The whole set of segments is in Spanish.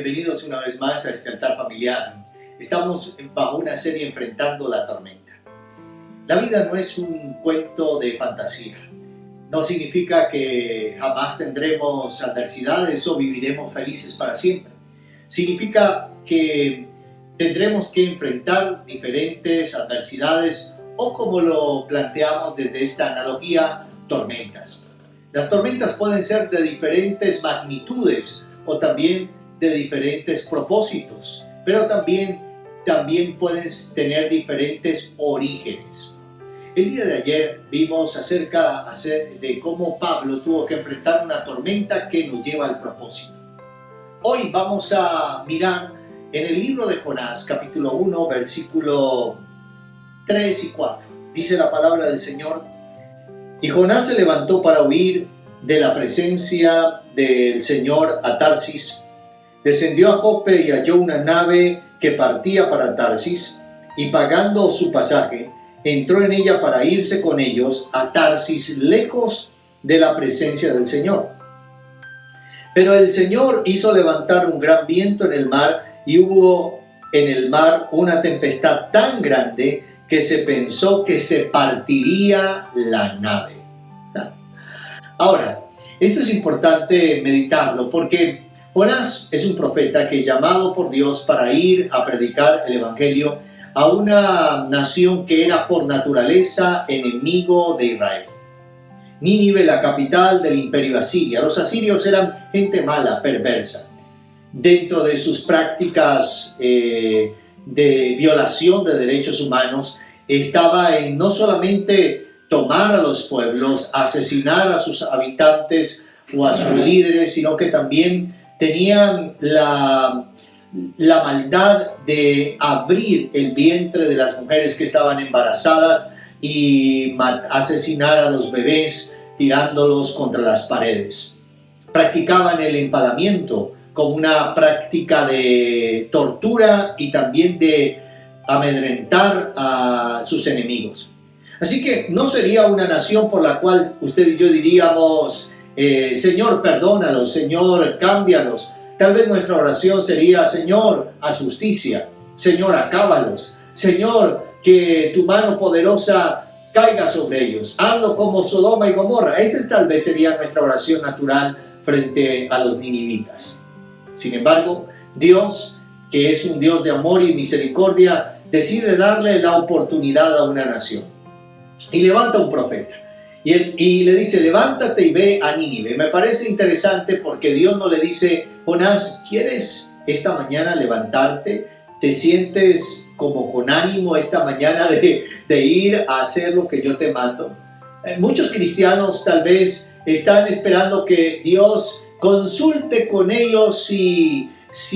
Bienvenidos una vez más a este altar familiar. Estamos bajo una serie enfrentando la tormenta. La vida no es un cuento de fantasía. No significa que jamás tendremos adversidades o viviremos felices para siempre. Significa que tendremos que enfrentar diferentes adversidades o, como lo planteamos desde esta analogía, tormentas. Las tormentas pueden ser de diferentes magnitudes o también de diferentes propósitos, pero también pueden tener diferentes orígenes. El día de ayer vimos acerca de cómo Pablo tuvo que enfrentar una tormenta que nos lleva al propósito. Hoy vamos a mirar en el libro de Jonás, capítulo 1, versículo 3 y 4. Dice la palabra del Señor: y Jonás se levantó para huir de la presencia del Señor a Tarsis. Descendió a Jope y halló una nave que partía para Tarsis, y pagando su pasaje, entró en ella para irse con ellos a Tarsis, lejos de la presencia del Señor. Pero el Señor hizo levantar un gran viento en el mar, y hubo en el mar una tempestad tan grande que se pensó que se partiría la nave. Ahora, esto es importante meditarlo porque Jonás es un profeta que es llamado por Dios para ir a predicar el evangelio a una nación que era por naturaleza enemigo de Israel. Nínive, la capital del imperio asirio. Los asirios eran gente mala, perversa. Dentro de sus prácticas de violación de derechos humanos estaba en no solamente tomar a los pueblos, asesinar a sus habitantes o a sus líderes, sino que también tenían la maldad de abrir el vientre de las mujeres que estaban embarazadas y asesinar a los bebés tirándolos contra las paredes. Practicaban el empalamiento como una práctica de tortura y también de amedrentar a sus enemigos. Así que no sería una nación por la cual usted y yo diríamos: Señor, perdónalos, Señor, cámbialos. Tal vez nuestra oración sería: Señor, haz justicia, Señor, acábalos, Señor, que tu mano poderosa caiga sobre ellos, hazlo como Sodoma y Gomorra. Esa tal vez sería nuestra oración natural frente a los ninivitas. Sin embargo, Dios, que es un Dios de amor y misericordia, decide darle la oportunidad a una nación y levanta un profeta. Y le dice: levántate y ve a Nínive. Me parece interesante porque Dios no le dice: Jonás, ¿quieres esta mañana levantarte? ¿Te sientes como con ánimo esta mañana de ir a hacer lo que yo te mando? Muchos cristianos tal vez están esperando que Dios consulte con ellos si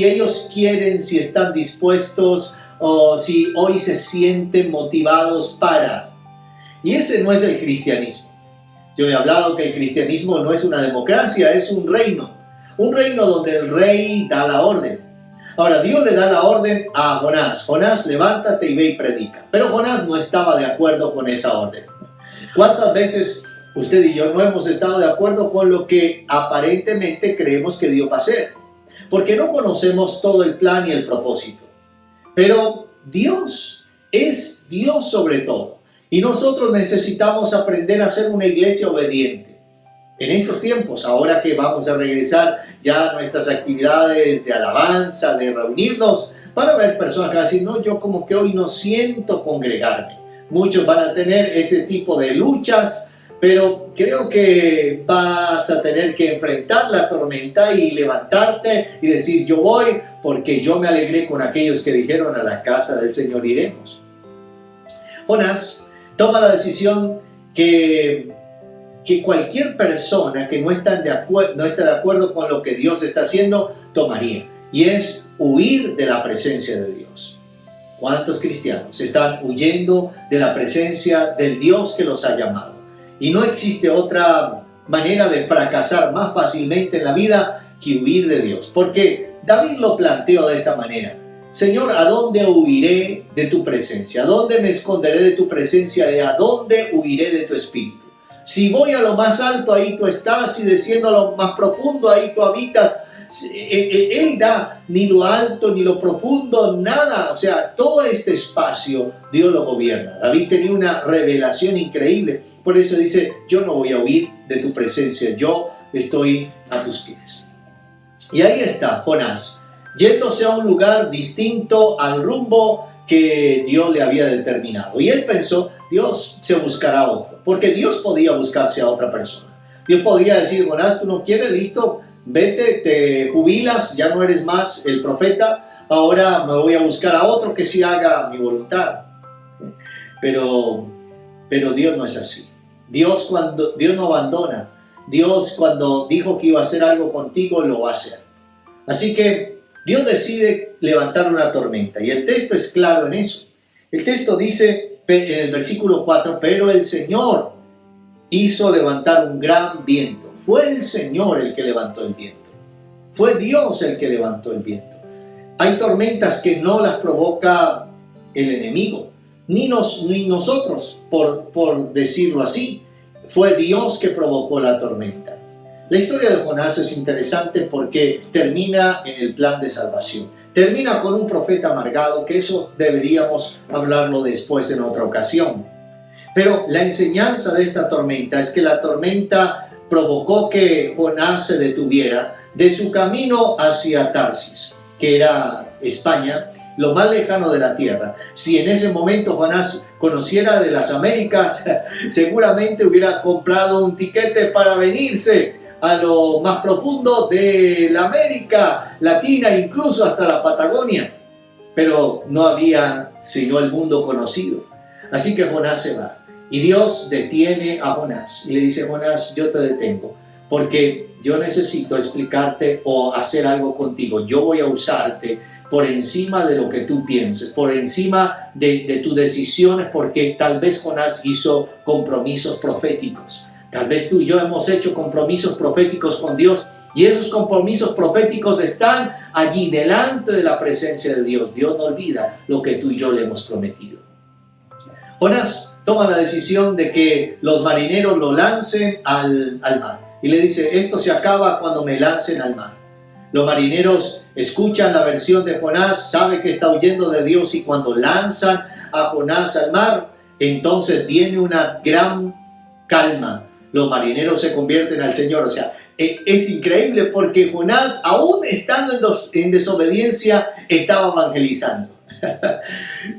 ellos quieren, si están dispuestos o si hoy se sienten motivados para. Y ese no es el cristianismo. Yo he hablado que el cristianismo no es una democracia, es un reino donde el rey da la orden. Ahora, Dios le da la orden a Jonás: Jonás, levántate y ve y predica. Pero Jonás no estaba de acuerdo con esa orden. ¿Cuántas veces usted y yo no hemos estado de acuerdo con lo que aparentemente creemos que Dios va a hacer? Porque no conocemos todo el plan y el propósito. Pero Dios es Dios sobre todo. Y nosotros necesitamos aprender a ser una iglesia obediente. En estos tiempos, ahora que vamos a regresar ya a nuestras actividades de alabanza, de reunirnos, van a haber personas que van a decir: no, yo como que hoy no siento congregarme. Muchos van a tener ese tipo de luchas, pero creo que vas a tener que enfrentar la tormenta y levantarte y decir: yo voy porque yo me alegré con aquellos que dijeron: a la casa del Señor iremos. Jonás toma la decisión que cualquier persona que no está de acuerdo con lo que Dios está haciendo tomaría, y es huir de la presencia de Dios. ¿Cuántos cristianos están huyendo de la presencia del Dios que los ha llamado? Y no existe otra manera de fracasar más fácilmente en la vida que huir de Dios, porque David lo planteó de esta manera: Señor, ¿a dónde huiré de tu presencia? ¿A dónde me esconderé de tu presencia? ¿Y a dónde huiré de tu espíritu? Si voy a lo más alto, ahí tú estás, y desciendo a lo más profundo, ahí tú habitas. Él da ni lo alto, ni lo profundo, nada. O sea, todo este espacio Dios lo gobierna. David tenía una revelación increíble. Por eso dice, yo no voy a huir de tu presencia, yo estoy a tus pies. Y ahí está Jonás, yéndose a un lugar distinto al rumbo que Dios le había determinado. Y él pensó, Dios se buscará a otro, porque Dios podía buscarse a otra persona. Dios podía decir, Jonás, tú no quieres, listo, vete, te jubilas, ya no eres más el profeta, ahora me voy a buscar a otro que sí haga mi voluntad. Pero Dios no es así. Dios no abandona. Dios cuando dijo que iba a hacer algo contigo, lo va a hacer. Así que Dios decide levantar una tormenta. Y el texto es claro en eso. El texto dice en el versículo 4, pero el Señor hizo levantar un gran viento. Fue el Señor el que levantó el viento. Fue Dios el que levantó el viento. Hay tormentas que no las provoca el enemigo, ni nosotros, por decirlo así. Fue Dios que provocó la tormenta. La historia de Jonás es interesante porque termina en el plan de salvación. Termina con un profeta amargado, que eso deberíamos hablarlo después en otra ocasión. Pero la enseñanza de esta tormenta es que la tormenta provocó que Jonás se detuviera de su camino hacia Tarsis, que era España, lo más lejano de la tierra. Si en ese momento Jonás conociera de las Américas, seguramente hubiera comprado un tiquete para venirse a lo más profundo de la América Latina, incluso hasta la Patagonia. Pero no había sino el mundo conocido. Así que Jonás se va. Y Dios detiene a Jonás y le dice, Jonás, yo te detengo, porque yo necesito explicarte o hacer algo contigo. Yo voy a usarte por encima de lo que tú pienses, por encima de tus decisiones, porque tal vez Jonás hizo compromisos proféticos. Tal vez tú y yo hemos hecho compromisos proféticos con Dios, y esos compromisos proféticos están allí delante de la presencia de Dios. Dios no olvida lo que tú y yo le hemos prometido. Jonás toma la decisión de que los marineros lo lancen al mar. Y le dice, esto se acaba cuando me lancen al mar. Los marineros escuchan la versión de Jonás, saben que está huyendo de Dios, y cuando lanzan a Jonás al mar, entonces viene una gran calma. Los marineros se convierten al Señor. O sea, es increíble porque Jonás, aún estando en desobediencia, estaba evangelizando.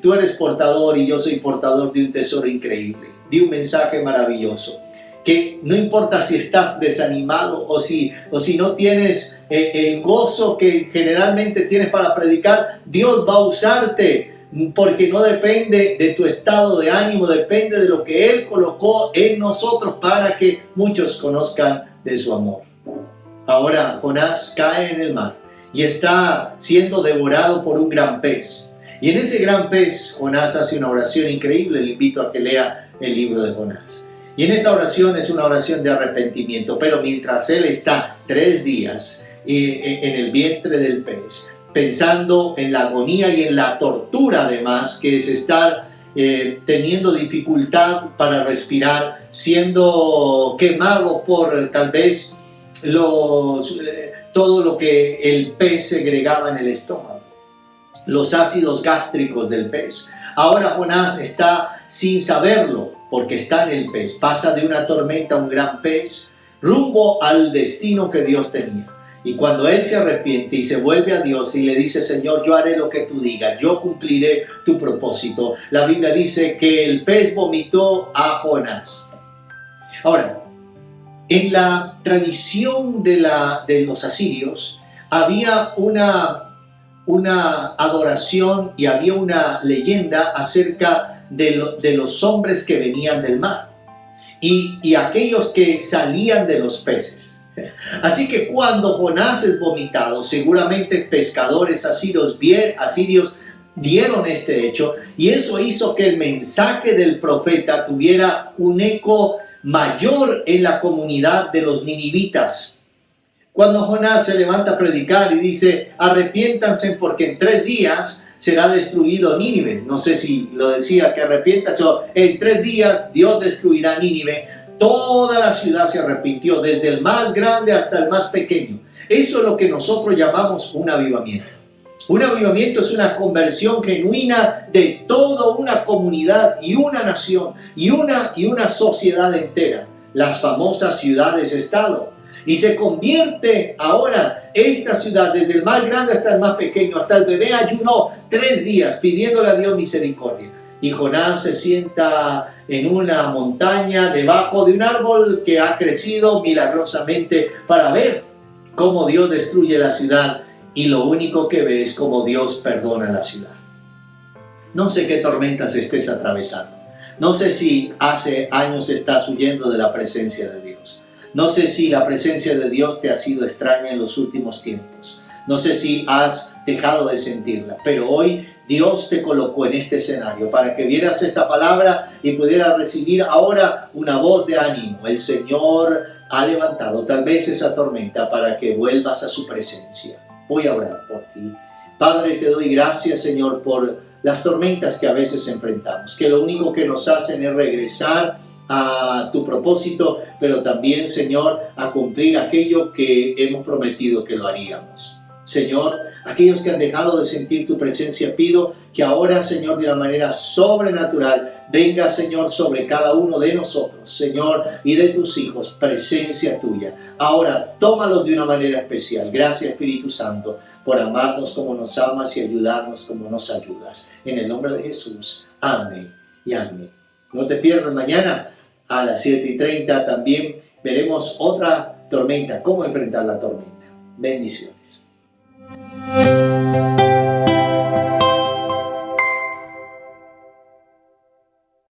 Tú eres portador y yo soy portador de un tesoro increíble, de un mensaje maravilloso, que no importa si estás desanimado o si no tienes el gozo que generalmente tienes para predicar, Dios va a usarte, porque no depende de tu estado de ánimo, depende de lo que Él colocó en nosotros para que muchos conozcan de su amor. Ahora Jonás cae en el mar y está siendo devorado por un gran pez. Y en ese gran pez, Jonás hace una oración increíble. Le invito a que lea el libro de Jonás. Y en esa oración es una oración de arrepentimiento. Pero mientras él está 3 días en el vientre del pez, pensando en la agonía y en la tortura además, que es estar teniendo dificultad para respirar, siendo quemado por tal vez todo lo que el pez segregaba en el estómago, los ácidos gástricos del pez. Ahora Jonás está sin saberlo, porque está en el pez, pasa de una tormenta a un gran pez, rumbo al destino que Dios tenía. Y cuando él se arrepiente y se vuelve a Dios y le dice, Señor, yo haré lo que tú digas, yo cumpliré tu propósito, la Biblia dice que el pez vomitó a Jonás. Ahora, en la tradición de los asirios había una adoración y había una leyenda acerca de los hombres que venían del mar y aquellos que salían de los peces. Así que cuando Jonás es vomitado, seguramente pescadores asirios vieron este hecho, y eso hizo que el mensaje del profeta tuviera un eco mayor en la comunidad de los ninivitas. Cuando Jonás se levanta a predicar y dice, arrepiéntanse porque en 3 días será destruido Nínive. No sé si lo decía, que arrepiéntanse, o en 3 días Dios destruirá Nínive. Toda la ciudad se arrepintió, desde el más grande hasta el más pequeño. Eso es lo que nosotros llamamos un avivamiento. Un avivamiento es una conversión genuina de toda una comunidad y una nación y una sociedad entera. Las famosas ciudades-estado. Y se convierte ahora esta ciudad, desde el más grande hasta el más pequeño, hasta el bebé ayunó 3 días pidiéndole a Dios misericordia. Y Jonás se sienta en una montaña debajo de un árbol que ha crecido milagrosamente para ver cómo Dios destruye la ciudad, y lo único que ve es cómo Dios perdona la ciudad. No sé qué tormentas estés atravesando. No sé si hace años estás huyendo de la presencia de Dios. No sé si la presencia de Dios te ha sido extraña en los últimos tiempos. No sé si has dejado de sentirla, pero hoy Dios te colocó en este escenario para que vieras esta palabra y pudieras recibir ahora una voz de ánimo. El Señor ha levantado tal vez esa tormenta para que vuelvas a su presencia. Voy a orar por ti. Padre, te doy gracias, Señor, por las tormentas que a veces enfrentamos, que lo único que nos hacen es regresar a tu propósito, pero también, Señor, a cumplir aquello que hemos prometido que lo haríamos. Señor, aquellos que han dejado de sentir tu presencia, pido que ahora, Señor, de una manera sobrenatural, venga, Señor, sobre cada uno de nosotros, Señor, y de tus hijos, presencia tuya. Ahora, tómalos de una manera especial. Gracias, Espíritu Santo, por amarnos como nos amas y ayudarnos como nos ayudas. En el nombre de Jesús, amén y amén. No te pierdas mañana a las 7:30 también veremos otra tormenta, cómo enfrentar la tormenta. Bendiciones.